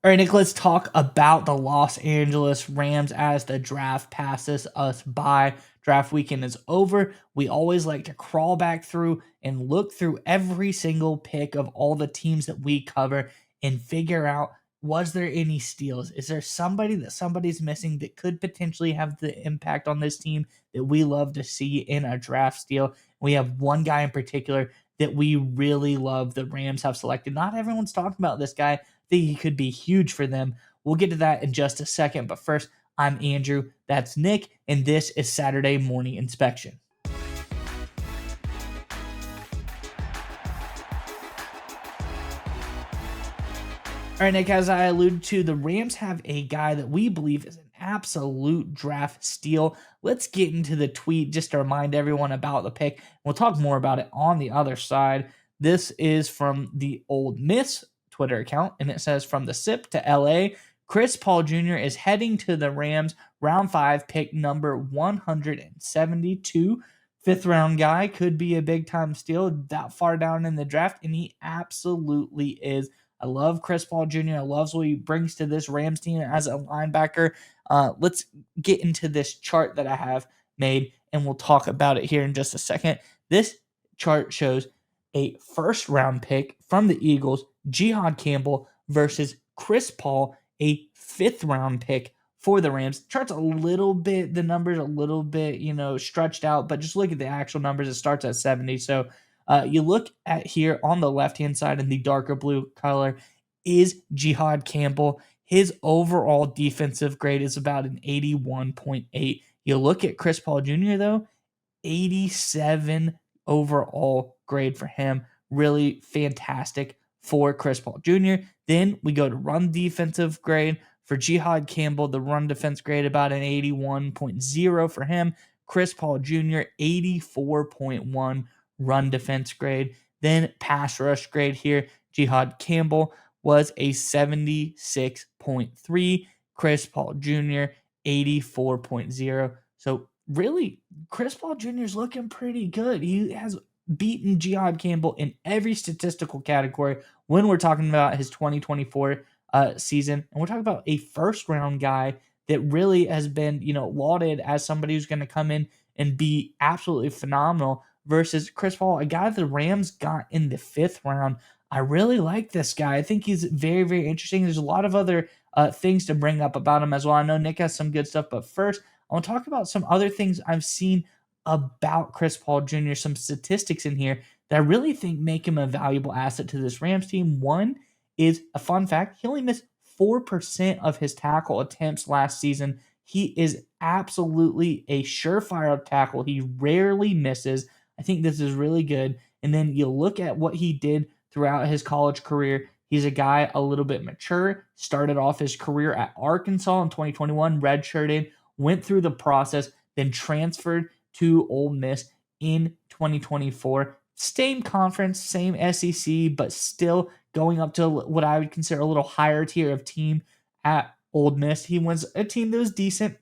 All right, Nick, let's talk about the Los Angeles Rams as the draft passes us by. Draft weekend is over. We always like to crawl back through and look through every single pick of all the teams that we cover and figure out, was there any steals? Is there somebody that somebody's missing that could potentially have the impact on this team that we love to see in a draft steal? We have one guy in particular that we really love the Rams have selected. Not everyone's talking about this guy. Think he could be huge for them. We'll get to that in just a second. But first, I'm Andrew. That's Nick. And this is Saturday Morning Inspection. All right, Nick, as I alluded to, the Rams have a guy that we believe is an absolute draft steal. Let's get into the tweet just to remind everyone about the pick. We'll talk more about it on the other side. This is from the Ole Miss Twitter account, and it says, from the SIP to LA, Chris Paul Jr. is heading to the Rams, round 5, pick number 172. Fifth round guy, could be a big time steal that far down in the draft, and he absolutely is. I love Chris Paul Jr. I love what he brings to this Rams team as a linebacker. Let's get into this chart that I have made, and we'll talk about it here in just a second. This chart shows a first round pick from the Eagles, Jihad Campbell, versus Chris Paul, a fifth round pick for the Rams. Chart's a little bit, the numbers a little bit, stretched out, but just look at the actual numbers. It starts at 70. So you look at here on the left-hand side in the darker blue color is Jihad Campbell. His overall defensive grade is about an 81.8. You look at Chris Paul Jr., though, 87 overall grade for him. Really fantastic for Chris Paul Jr. Then we go to run defensive grade. For Jihad Campbell, the run defense grade about an 81.0 for him. Chris Paul Jr., 84.1 run defense grade. Then pass rush grade here, Jihad Campbell was a 76.3. Chris Paul Jr., 84.0. So really, Chris Paul Jr. is looking pretty good. He has beaten Jihad Campbell in every statistical category when we're talking about his 2024 season. And we're talking about a first-round guy that really has been, lauded as somebody who's going to come in and be absolutely phenomenal versus Chris Paul, a guy the Rams got in the fifth round. I really like this guy. I think he's very, very interesting. There's a lot of other things to bring up about him as well. I know Nick has some good stuff, but first, I want to talk about some other things I've seen about Chris Paul Jr., some statistics in here that I really think make him a valuable asset to this Rams team. One is a fun fact. He only missed 4% of his tackle attempts last season. He is absolutely a surefire tackle. He rarely misses. I think this is really good. And then you look at what he did throughout his college career. He's a guy a little bit mature, started off his career at Arkansas in 2021, redshirted, went through the process, then transferred to Ole Miss in 2024. Same conference, same SEC, but still going up to what I would consider a little higher tier of team at Ole Miss. He was a team that was decent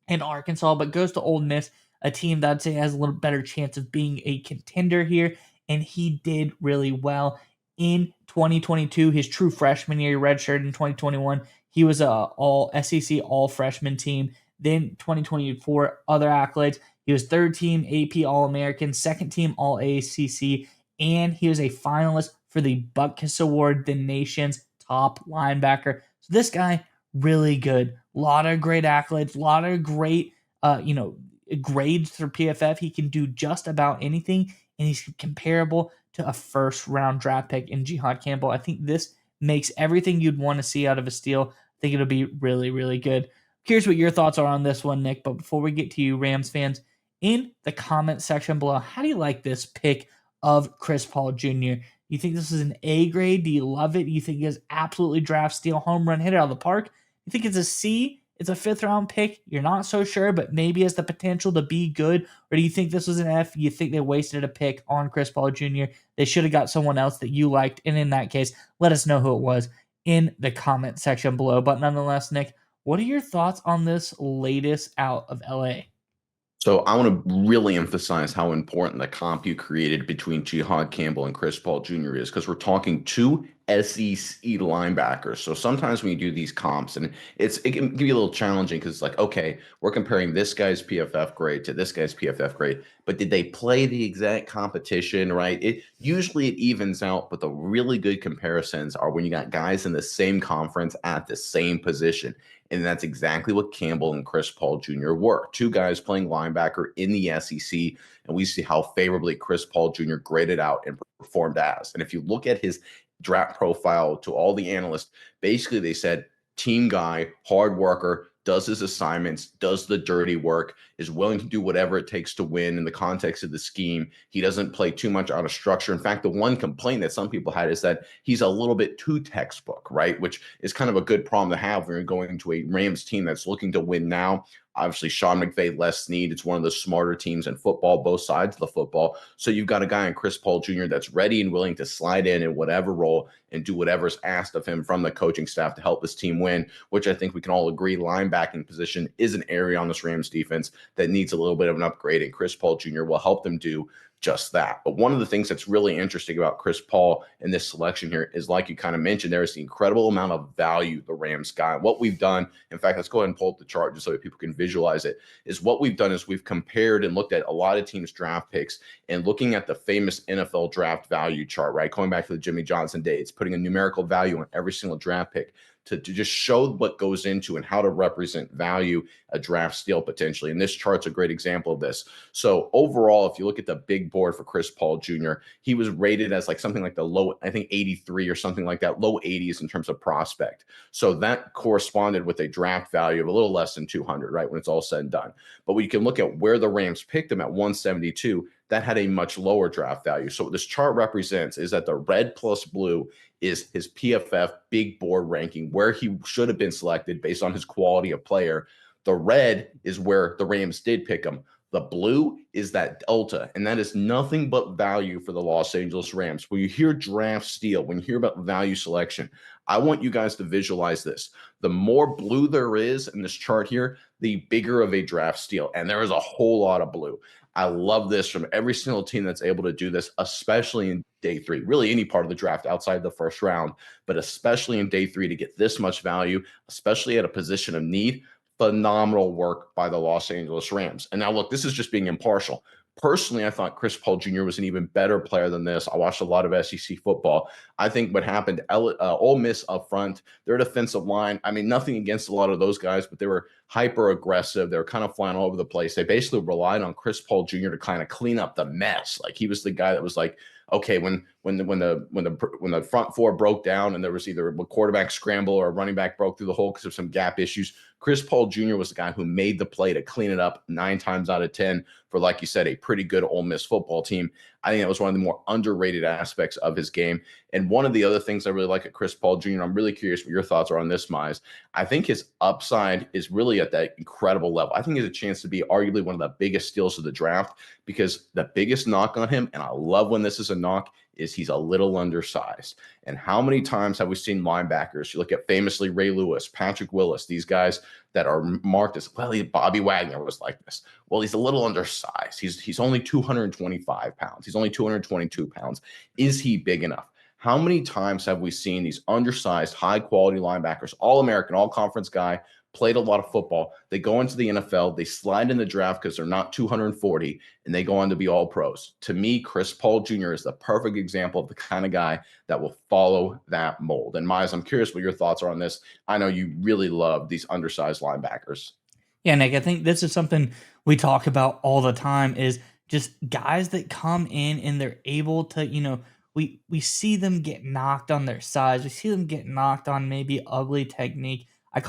in Arkansas, but goes to Ole Miss, a team that I'd say has a little better chance of being a contender here, and he did really well in 2022. His true freshman year, redshirt in 2021, he was a all SEC all freshman team. Then 2024, other accolades. He was third team AP All-American, second team All-ACC, and he was a finalist for the Butkus Award, the nation's top linebacker. So this guy, really good. A lot of great accolades, a lot of great, grades through PFF. He can do just about anything, and he's comparable to a first-round draft pick in Jihad Campbell. I think this makes everything you'd want to see out of a steal. I think it'll be really, really good. Curious what your thoughts are on this one, Nick, but before we get to you, Rams fans, in the comment section below, how do you like this pick of Chris Paul Jr.? You think this is an A grade? Do you love it? Do you think it's absolutely draft steal, home run, hit it out of the park? You think it's a C? It's a fifth round pick. You're not so sure, but maybe has the potential to be good. Or do you think this was an F? You think they wasted a pick on Chris Paul Jr.? They should have got someone else that you liked. And in that case, let us know who it was in the comment section below. But nonetheless, Nick, what are your thoughts on this latest out of LA? So I want to really emphasize how important the comp you created between Jihad Campbell and Chris Paul Jr. is, because we're talking two SEC linebackers. So sometimes when you do these comps, and it can be a little challenging because it's like, okay, we're comparing this guy's PFF grade to this guy's PFF grade, but did they play the exact competition, right? It usually it evens out, but the really good comparisons are when you got guys in the same conference at the same position. And that's exactly what Campbell and Chris Paul Jr. were. Two guys playing linebacker in the SEC. And we see how favorably Chris Paul Jr. graded out and performed as. And if you look at his draft profile to all the analysts, basically they said team guy, hard worker, does his assignments, does the dirty work, is willing to do whatever it takes to win in the context of the scheme. He doesn't play too much out of structure. In fact, the one complaint that some people had is that he's a little bit too textbook, right? Which is kind of a good problem to have when you're going into a Rams team that's looking to win now. Obviously, Sean McVay, Les Snead. It's one of the smarter teams in football, both sides of the football. So you've got a guy in Chris Paul Jr. that's ready and willing to slide in whatever role and do whatever's asked of him from the coaching staff to help this team win, which I think we can all agree linebacking position is an area on this Rams defense that needs a little bit of an upgrade, and Chris Paul Jr. will help them do just that. But one of the things that's really interesting about Chris Paul in this selection here is, like you kind of mentioned, there is the incredible amount of value the Rams got. What we've done, in fact, let's go ahead and pull up the chart just so that people can visualize it, is what we've done is we've compared and looked at a lot of teams' draft picks and looking at the famous NFL draft value chart, right? Going back to the Jimmy Johnson days, putting a numerical value on every single draft pick to just show what goes into and how to represent value a draft steal potentially. And this chart's a great example of this. So overall, if you look at the big board for Chris Paul Jr., he was rated as like something like the low, I think 83 or something like that, low 80s in terms of prospect. So that corresponded with a draft value of a little less than 200, right? When it's all said and done. But when you can look at where the Rams picked him at 172, that had a much lower draft value. So what this chart represents is that the red plus blue is his PFF big board ranking, where he should have been selected based on his quality of player. The red is where the Rams did pick him. The blue is that delta, and that is nothing but value for the Los Angeles Rams. When you hear draft steal, when you hear about value selection, I want you guys to visualize this. The more blue there is in this chart here, the bigger of a draft steal. And there is a whole lot of blue. I love this from every single team that's able to do this, especially in day three, really any part of the draft outside the first round, but especially in day three to get this much value, especially at a position of need. Phenomenal work by the Los Angeles Rams. And now, look, this is just being impartial. Personally, I thought Chris Paul Jr. was an even better player than this. I watched a lot of SEC football. I think what happened, Ole Miss up front, their defensive line, I mean, nothing against a lot of those guys, but they were hyper aggressive. They were kind of flying all over the place. They basically relied on Chris Paul Jr. to kind of clean up the mess. Like he was the guy that was like, okay, when the front four broke down and there was either a quarterback scramble or a running back broke through the hole because of some gap issues, Chris Paul Jr. was the guy who made the play to clean it up 9 times out of 10 for, like you said, a pretty good Ole Miss football team. I think that was one of the more underrated aspects of his game. And one of the other things I really like at Chris Paul Jr., I'm really curious what your thoughts are on this, Mize. I think his upside is really at that incredible level. I think he has a chance to be arguably one of the biggest steals of the draft, because the biggest knock on him, and I love when this is a knock, is he's a little undersized. And how many times have we seen linebackers? You look at famously Ray Lewis, Patrick Willis, these guys that are marked as, well, Bobby Wagner was like this. Well, he's a little undersized. He's only 225 pounds. He's only 222 pounds. Is he big enough? How many times have we seen these undersized, high quality linebackers, all American, all conference guy, played a lot of football? They go into the NFL, they slide in the draft because they're not 240, and they go on to be all pros. To me, Chris Paul Jr. is the perfect example of the kind of guy that will follow that mold. And Miles, I'm curious what your thoughts are on this. I know you really love these undersized linebackers. Yeah, Nick, I think this is something we talk about all the time is just guys that come in and they're able to, we see them get knocked on their size. We see them get knocked on maybe ugly technique.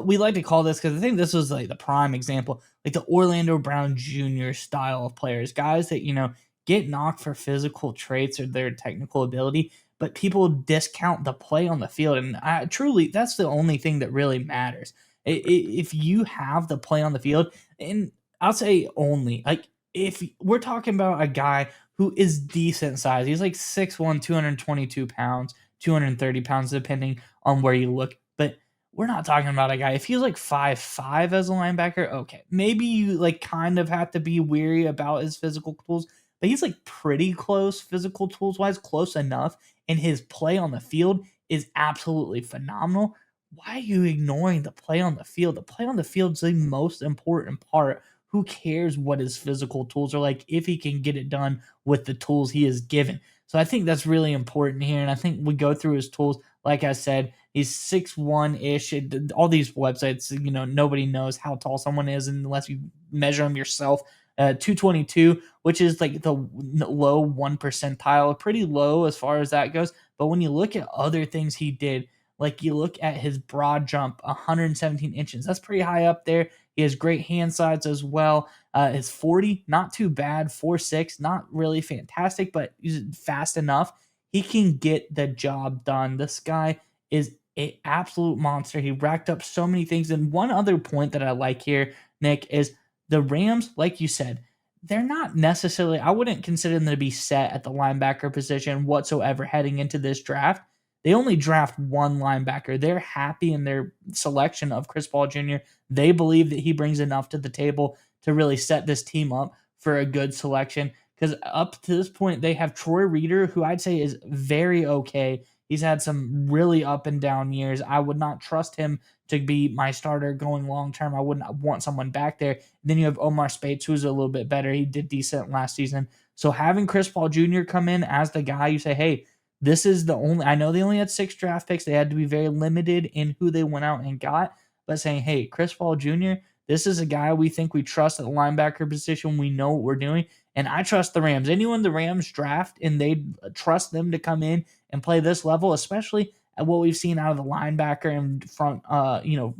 We like to call this because I think this was like the prime example, like the Orlando Brown Jr. style of players, guys that, get knocked for physical traits or their technical ability, but people discount the play on the field. And truly, that's the only thing that really matters. If you have the play on the field, and I'll say only, like if we're talking about a guy who is decent size, he's like 6'1", 222 pounds, 230 pounds, depending on where you look. But we're not talking about a guy. If he's like 5'5" as a linebacker, okay, maybe you like kind of have to be weary about his physical tools, but he's like pretty close physical tools wise, close enough. And his play on the field is absolutely phenomenal. Why are you ignoring the play on the field? The play on the field is the most important part. Who cares what his physical tools are like if he can get it done with the tools he is given? So I think that's really important here. And I think we go through his tools. Like I said, he's 6'1" ish. All these websites, nobody knows how tall someone is unless you measure them yourself. 222, which is like the low 1 percentile, pretty low as far as that goes. But when you look at other things he did, like you look at his broad jump, 117 inches, that's pretty high up there. He has great hand sides as well. His 40, not too bad. 4.6, not really fantastic, but he's fast enough. He can get the job done. This guy is an absolute monster. He racked up so many things. And one other point that I like here, Nick, is the Rams, like you said, they're not necessarily, I wouldn't consider them to be set at the linebacker position whatsoever heading into this draft. They only draft one linebacker. They're happy in their selection of Chris Paul Jr. They believe that he brings enough to the table to really set this team up for a good selection. Because up to this point, they have Troy Reader, who I'd say is very okay. He's had some really up and down years. I would not trust him to be my starter going long term. I wouldn't want someone back there. Then you have Omar Speights, who's a little bit better. He did decent last season. So having Chris Paul Jr. come in as the guy, you say, hey, this is the only, I know they only had 6 draft picks. They had to be very limited in who they went out and got, but saying, hey, Chris Paul Jr., this is a guy we think we trust at the linebacker position. We know what we're doing. And I trust the Rams. Anyone the Rams draft and they trust them to come in and play this level, especially at what we've seen out of the linebacker and front,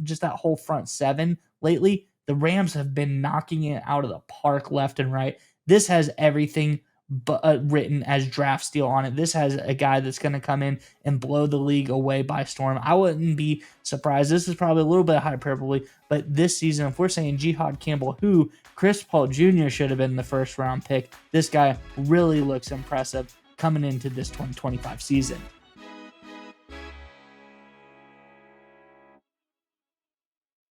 just that whole front seven lately. The Rams have been knocking it out of the park left and right. This has everything but written as draft steal on it. This has a guy that's going to come in and blow the league away by storm. I wouldn't be surprised. This is probably a little bit of hyperbole, but this season, if we're saying Jihad Campbell, who Chris Paul Jr. should have been the first round pick, this guy really looks impressive coming into this 2025 season.